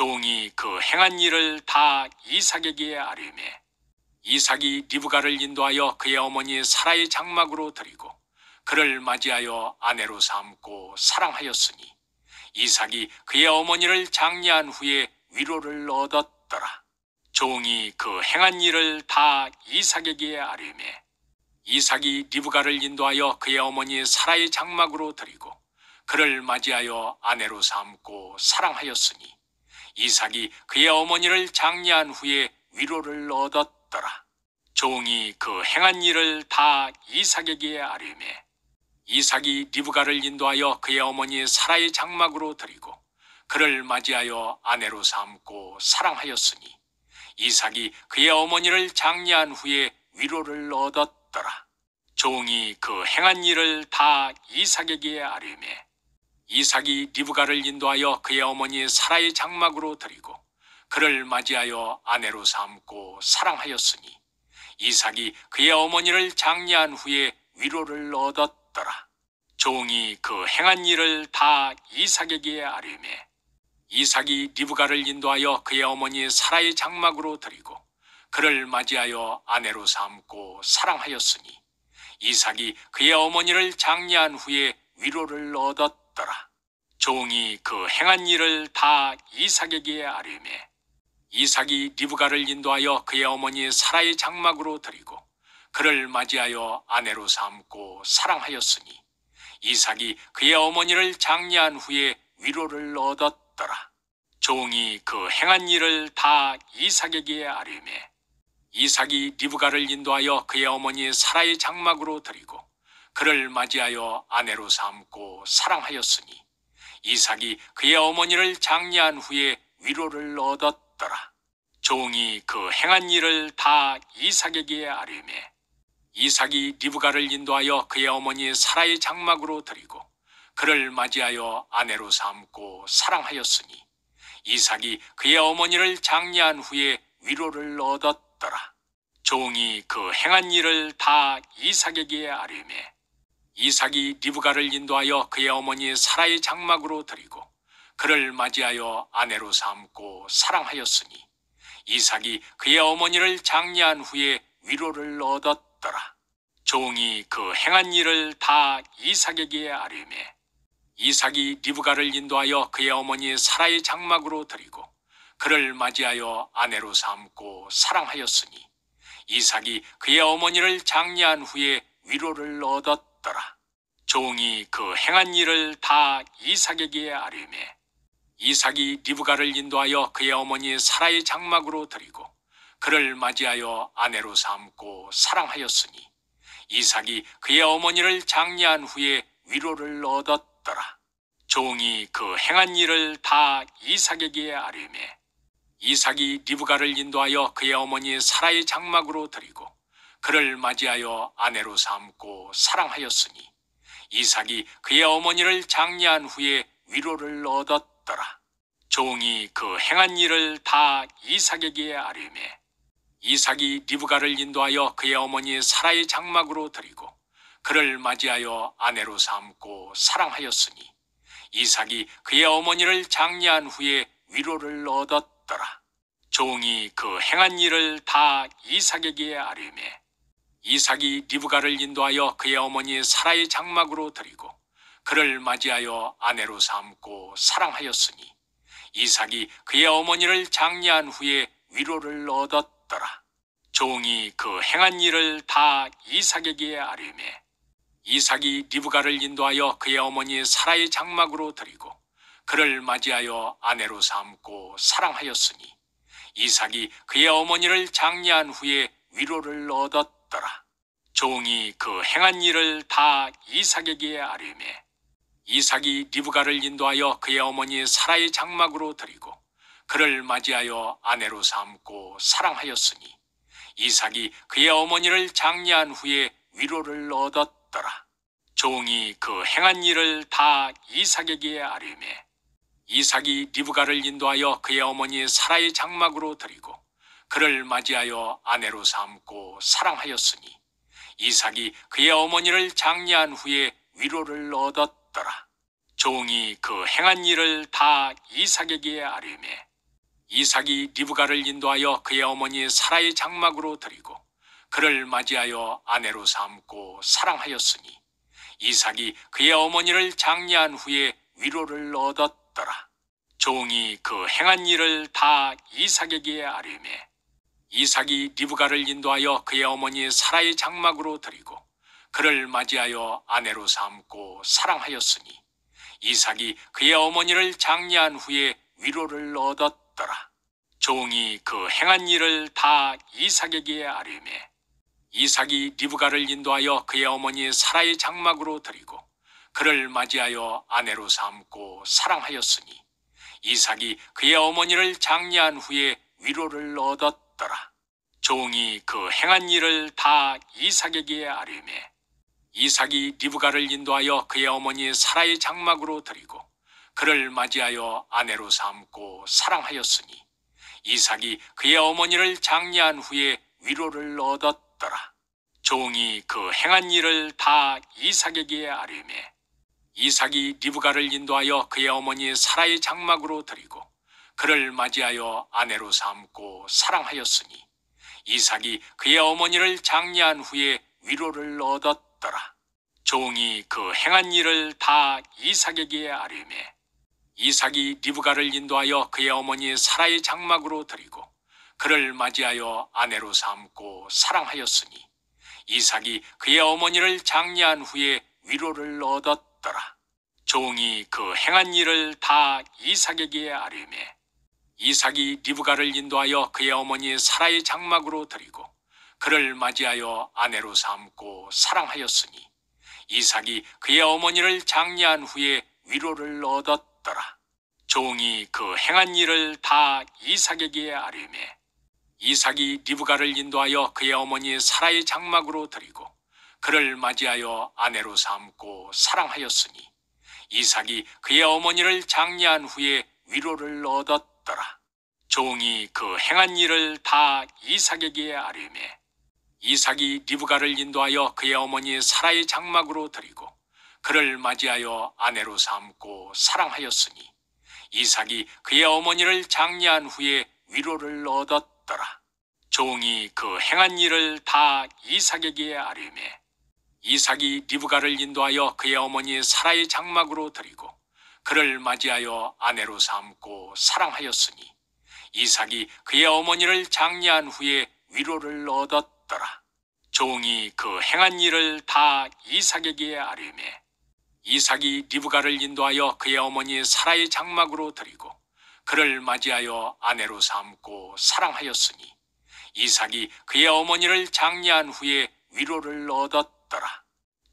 종이 그 행한 일을 다 이삭에게 아뢰매 이삭이 리브가를 인도하여 그의 어머니 사라의 장막으로 들이고 그를 맞이하여 아내로 삼고 사랑하였으니 이삭이 그의 어머니를 장례한 후에 위로를 얻었더라. 종이 그 행한 일을 다 이삭에게 아뢰매 이삭이 리브가를 인도하여 그의 어머니 사라의 장막으로 들이고 그를 맞이하여 아내로 삼고 사랑하였으니 이삭이 그의 어머니를 장례한 후에 위로를 얻었더라. 종이 그 행한 일을 다 이삭에게 아뢰매 이삭이 리브가를 인도하여 그의 어머니 사라의 장막으로 들이고 그를 맞이하여 아내로 삼고 사랑하였으니 이삭이 그의 어머니를 장례한 후에 위로를 얻었더라. 종이 그 행한 일을 다 이삭에게 아뢰매 이삭이 리브가를 인도하여 그의 어머니 사라의 장막으로 들이고 그를 맞이하여 아내로 삼고 사랑하였으니 이삭이 그의 어머니를 장례한 후에 위로를 얻었더라. 종이 그 행한 일을 다 이삭에게 아뢰매 이삭이 리브가를 인도하여 그의 어머니 사라의 장막으로 들이고 그를 맞이하여 아내로 삼고 사랑하였으니 이삭이 그의 어머니를 장례한 후에 위로를 얻었더라. 종이 그 행한 일을 다 이삭에게 아뢰매 이삭이 리브가를 인도하여 그의 어머니 사라의 장막으로 들이고 그를 맞이하여 아내로 삼고 사랑하였으니 이삭이 그의 어머니를 장례한 후에 위로를 얻었더라. 종이 그 행한 일을 다 이삭에게 아뢰매 이삭이 리브가를 인도하여 그의 어머니 사라의 장막으로 들이고 그를 맞이하여 아내로 삼고 사랑하였으니 이삭이 그의 어머니를 장례한 후에 위로를 얻었더라. 종이 그 행한 일을 다 이삭에게 아뢰매 이삭이 리브가를 인도하여 그의 어머니 사라의 장막으로 들이고 그를 맞이하여 아내로 삼고 사랑하였으니 이삭이 그의 어머니를 장례한 후에 위로를 얻었더라. 종이 그 행한 일을 다 이삭에게 아뢰매 이삭이 리브가를 인도하여 그의 어머니 사라의 장막으로 들이고 그를 맞이하여 아내로 삼고 사랑하였으니 이삭이 그의 어머니를 장례한 후에 위로를 얻었더라. 종이 그 행한 일을 다 이삭에게 아뢰매 이삭이 리브가를 인도하여 그의 어머니 사라의 장막으로 들이고 그를 맞이하여 아내로 삼고 사랑하였으니 이삭이 그의 어머니를 장례한 후에 위로를 얻었더라. 종이 그 행한 일을 다 이삭에게 아뢰매 이삭이 리브가를 인도하여 그의 어머니 사라의 장막으로 들이고 그를 맞이하여 아내로 삼고 사랑하였으니 이삭이 그의 어머니를 장례한 후에 위로를 얻었더라. 종이 그 행한 일을 다 이삭에게 아뢰매 이삭이 리브가를 인도하여 그의 어머니 사라의 장막으로 들이고 그를 맞이하여 아내로 삼고 사랑하였으니 이삭이 그의 어머니를 장례한 후에 위로를 얻었더라. 종이 그 행한 일을 다 이삭에게 아뢰매 이삭이 리브가를 인도하여 그의 어머니 사라의 장막으로 들이고 그를 맞이하여 아내로 삼고 사랑하였으니 이삭이 그의 어머니를 장례한 후에 위로를 얻었더라. 종이 그 행한 일을 다 이삭에게 아뢰매 이삭이 리브가를 인도하여 그의 어머니 사라의 장막으로 들이고 그를 맞이하여 아내로 삼고 사랑하였으니 이삭이 그의 어머니를 장례한 후에 위로를 얻었더라. 종이 그 행한 일을 다 이삭에게 아뢰매 이삭이 리브가를 인도하여 그의 어머니 사라의 장막으로 들이고 그를 맞이하여 아내로 삼고 사랑하였으니 이삭이 그의 어머니를 장례한 후에 위로를 얻었더라. 종이 그 행한 일을 다 이삭에게 아뢰매 이삭이 리브가를 인도하여 그의 어머니 사라의 장막으로 들이고 그를 맞이하여 아내로 삼고 사랑하였으니 이삭이 그의 어머니를 장례한 후에 위로를 얻었더라. 종이 그 행한 일을 다 이삭에게 아뢰매 이삭이 리브가를 인도하여 그의 어머니 사라의 장막으로 들이고 그를 맞이하여 아내로 삼고 사랑하였으니 이삭이 그의 어머니를 장례한 후에 위로를 얻었더라. 종이 그 행한 일을 다 이삭에게 아뢰매 이삭이 리브가를 인도하여 그의 어머니 사라의 장막으로 드리고 그를 맞이하여 아내로 삼고 사랑하였으니 이삭이 그의 어머니를 장례한 후에 위로를 얻었더라. 종이 그 행한 일을 다 이삭에게 아뢰매 이삭이 리브가를 인도하여 그의 어머니 사라의 장막으로 드리고 그를 맞이하여 아내로 삼고 사랑하였으니 이삭이 그의 어머니를 장례한 후에 위로를 얻었더라. 종이 그 행한 일을 다 이삭에게 아뢰매 이삭이 리브가를 인도하여 그의 어머니 사라의 장막으로 드리고 그를 맞이하여 아내로 삼고 사랑하였으니 이삭이 그의 어머니를 장례한 후에 위로를 얻었더라. 종이 그 행한 일을 다 이삭에게 아뢰매 이삭이 리브가를 인도하여 그의 어머니 사라의 장막으로 드리고 그를 맞이하여 아내로 삼고 사랑하였으니 이삭이 그의 어머니를 장례한 후에 위로를 얻었더라. 종이 그 행한 일을 다 이삭에게 아뢰매 이삭이 리브가를 인도하여 그의 어머니 사라의 장막으로 드리고 그를 맞이하여 아내로 삼고 사랑하였으니 이삭이 그의 어머니를 장례한 후에 위로를 얻었더라. 종이 그 행한 일을 다 이삭에게 아뢰매 이삭이 리브가를 인도하여 그의 어머니 사라의 장막으로 드리고 그를 맞이하여 아내로 삼고 사랑하였으니 이삭이 그의 어머니를 장례한 후에 위로를 얻었더라. 종이 그 행한 일을 다 이삭에게 아뢰매 이삭이 리브가를 인도하여 그의 어머니 사라의 장막으로 드리고 그를 맞이하여 아내로 삼고 사랑하였으니 이삭이 그의 어머니를 장례한 후에 위로를 얻었더라. 종이 그 행한 일을 다 이삭에게 아뢰매 이삭이 리브가를 인도하여 그의 어머니 사라의 장막으로 드리고 그를 맞이하여 아내로 삼고 사랑하였으니 이삭이 그의 어머니를 장례한 후에 위로를 얻었더라. 종이 그 행한 일을 다 이삭에게 아뢰매 이삭이 리브가를 인도하여 그의 어머니 사라의 장막으로 드리고 그를 맞이하여 아내로 삼고 사랑하였으니 이삭이 그의 어머니를 장례한 후에 위로를 얻었더라. 종이 그 행한 일을 다 이삭에게 아뢰매 이삭이 리브가를 인도하여 그의 어머니 사라의 장막으로 드리고 그를 맞이하여 아내로 삼고 사랑하였으니 이삭이 그의 어머니를 장례한 후에 위로를 얻었더라. 종이 그 행한 일을 다 이삭에게 아뢰매 이삭이 리브가를 인도하여 그의 어머니 사라의 장막으로 드리고 그를 맞이하여 아내로 삼고 사랑하였으니 이삭이 그의 어머니를 장례한 후에 위로를 얻었더라.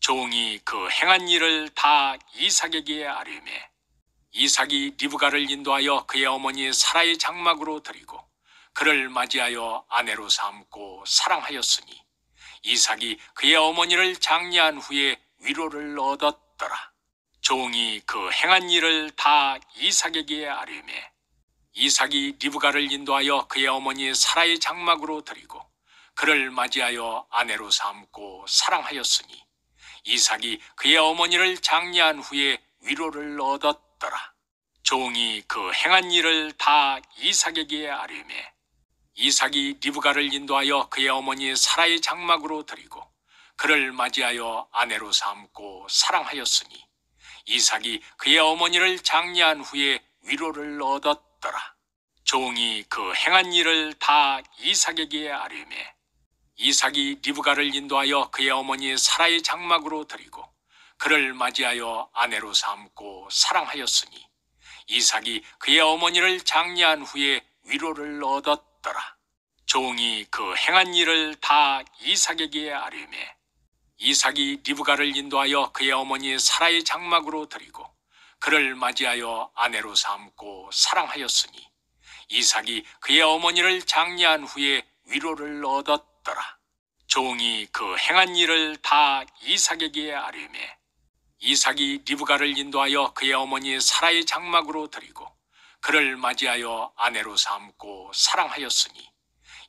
종이 그 행한 일을 다 이삭에게 아뢰매 이삭이 리브가를 인도하여 그의 어머니 사라의 장막으로 드리고 그를 맞이하여 아내로 삼고 사랑하였으니 이삭이 그의 어머니를 장례한 후에 위로를 얻었더라. 종이 그 행한 일을 다 이삭에게 아뢰매 이삭이 리브가를 인도하여 그의 어머니 사라의 장막으로 드리고 그를 맞이하여 아내로 삼고 사랑하였으니 이삭이 그의 어머니를 장례한 후에 위로를 얻었더라. 종이 그 행한 일을 다 이삭에게 아뢰매 이삭이 리브가를 인도하여 그의 어머니 사라의 장막으로 드리고 그를 맞이하여 아내로 삼고 사랑하였으니 이삭이 그의 어머니를 장례한 후에 위로를 얻었더라. 종이 그 행한 일을 다 이삭에게 아뢰매 이삭이 리브가를 인도하여 그의 어머니 사라의 장막으로 드리고 그를 맞이하여 아내로 삼고 사랑하였으니 이삭이 그의 어머니를 장례한 후에 위로를 얻었더라. 종이 그 행한 일을 다 이삭에게 아뢰매 이삭이 리브가를 인도하여 그의 어머니 사라의 장막으로 드리고 그를 맞이하여 아내로 삼고 사랑하였으니 이삭이 그의 어머니를 장례한 후에 위로를 얻었더라. 종이 그 행한 일을 다 이삭에게 아뢰매 이삭이 리브가를 인도하여 그의 어머니 사라의 장막으로 드리고 그를 맞이하여 아내로 삼고 사랑하였으니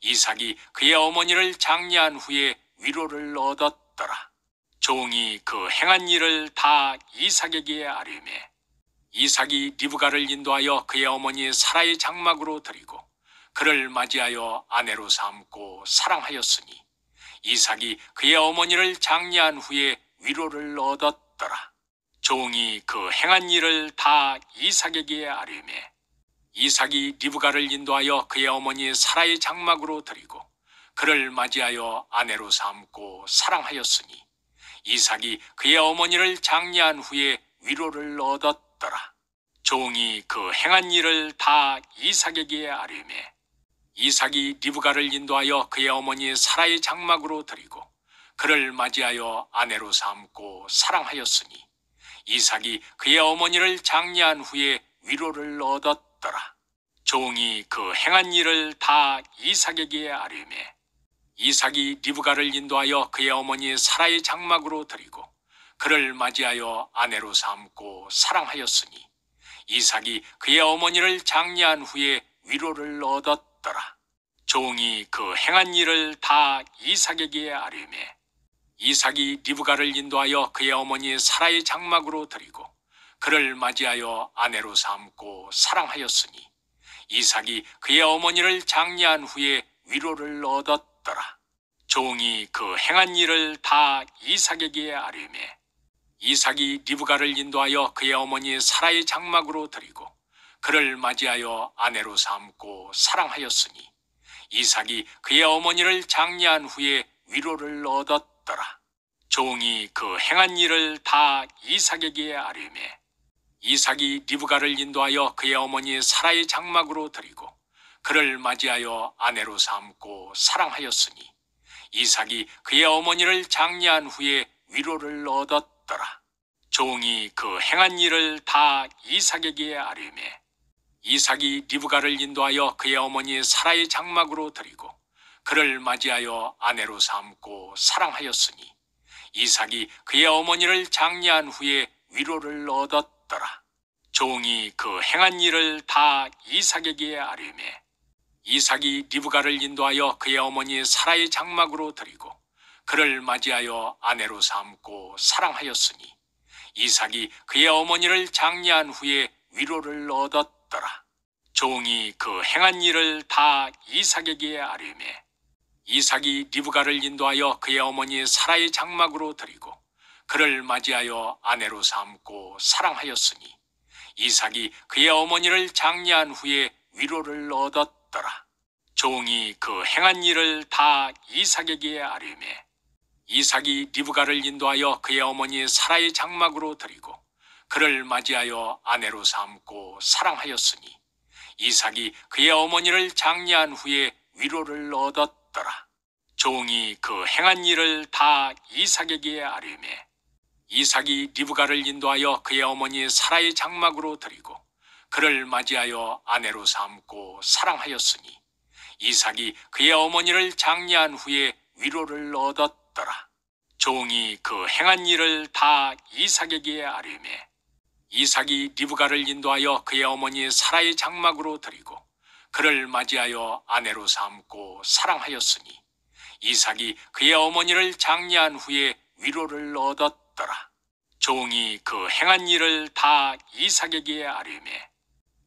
이삭이 그의 어머니를 장례한 후에 위로를 얻었더라. 종이 그 행한 일을 다 이삭에게 아뢰매 이삭이 리브가를 인도하여 그의 어머니 사라의 장막으로 드리고 그를 맞이하여 아내로 삼고 사랑하였으니 이삭이 그의 어머니를 장례한 후에 위로를 얻었더라. 종이 그 행한 일을 다 이삭에게 아뢰매 이삭이 리브가를 인도하여 그의 어머니 사라의 장막으로 드리고 그를 맞이하여 아내로 삼고 사랑하였으니 이삭이 그의 어머니를 장례한 후에 위로를 얻었더라. 종이 그 행한 일을 다 이삭에게 아뢰매 이삭이 리브가를 인도하여 그의 어머니 사라의 장막으로 드리고 그를 맞이하여 아내로 삼고 사랑하였으니 이삭이 그의 어머니를 장례한 후에 위로를 얻었더라. 종이 그 행한 일을 다 이삭에게 아뢰매 이삭이 리브가를 인도하여 그의 어머니 사라의 장막으로 드리고 그를 맞이하여 아내로 삼고 사랑하였으니 이삭이 그의 어머니를 장례한 후에 위로를 얻었더라. 종이 그 행한 일을 다 이삭에게 아뢰매 이삭이 리브가를 인도하여 그의 어머니 사라의 장막으로 드리고 그를 맞이하여 아내로 삼고 사랑하였으니 이삭이 그의 어머니를 장례한 후에 위로를 얻었더라. 종이 그 행한 일을 다 이삭에게 아뢰매 이삭이 리브가를 인도하여 그의 어머니 사라의 장막으로 드리고 그를 맞이하여 아내로 삼고 사랑하였으니 이삭이 그의 어머니를 장례한 후에 위로를 얻었더라. 종이 그 행한 일을 다 이삭에게 아뢰매 이삭이 리브가를 인도하여 그의 어머니 사라의 장막으로 드리고 그를 맞이하여 아내로 삼고 사랑하였으니 이삭이 그의 어머니를 장례한 후에 위로를 얻었더라. 종이 그 행한 일을 다 이삭에게 아뢰매 이삭이 리브가를 인도하여 그의 어머니 사라의 장막으로 드리고 그를 맞이하여 아내로 삼고 사랑하였으니 이삭이 그의 어머니를 장례한 후에 위로를 얻었더라. 종이 그 행한 일을 다 이삭에게 아뢰매 이삭이 리브가를 인도하여 그의 어머니 사라의 장막으로 드리고 그를 맞이하여 아내로 삼고 사랑하였으니 이삭이 그의 어머니를 장례한 후에 위로를 얻었더라. 종이 그 행한 일을 다 이삭에게 아뢰매 이삭이 리브가를 인도하여 그의 어머니 사라의 장막으로 드리고 그를 맞이하여 아내로 삼고 사랑하였으니 이삭이 그의 어머니를 장례한 후에 위로를 얻었더라. 종이 그 행한 일을 다 이삭에게 아뢰매 이삭이 리브가를 인도하여 그의 어머니 사라의 장막으로 드리고 그를 맞이하여 아내로 삼고 사랑하였으니 이삭이 그의 어머니를 장례한 후에 위로를 얻었더라. 종이 그 행한 일을 다 이삭에게 아뢰매 이삭이 리브가를 인도하여 그의 어머니 사라의 장막으로 드리고 그를 맞이하여 아내로 삼고 사랑하였으니 이삭이 그의 어머니를 장례한 후에 위로를 얻었더라. 종이 그 행한 일을 다 이삭에게 아뢰매 이삭이 리브가를 인도하여 그의 어머니 사라의 장막으로 드리고 그를 맞이하여 아내로 삼고 사랑하였으니 이삭이 그의 어머니를 장례한 후에 위로를 얻었더라. 종이 그 행한 일을 다 이삭에게 아뢰매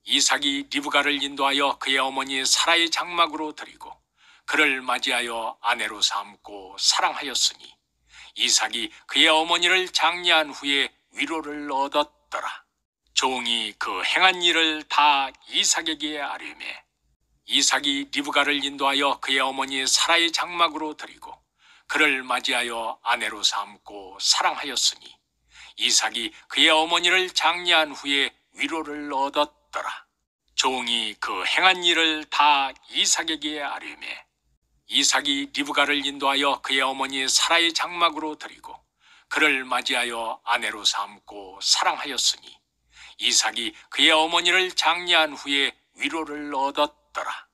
이삭이 리브가를 인도하여 그의 어머니 사라의 장막으로 드리고 그를 맞이하여 아내로 삼고 사랑하였으니 이삭이 그의 어머니를 장례한 후에 위로를 얻었더라. 종이 그 행한 일을 다 이삭에게 아뢰매 이삭이 리브가를 인도하여 그의 어머니 사라의 장막으로 드리고 그를 맞이하여 아내로 삼고 사랑하였으니 이삭이 그의 어머니를 장례한 후에 위로를 얻었더라. 종이 그 행한 일을 다 이삭에게 아뢰매 이삭이 리브가를 인도하여 그의 어머니 사라의 장막으로 드리고 그를 맞이하여 아내로 삼고 사랑하였으니 이삭이 그의 어머니를 장례한 후에 위로를 얻었더라.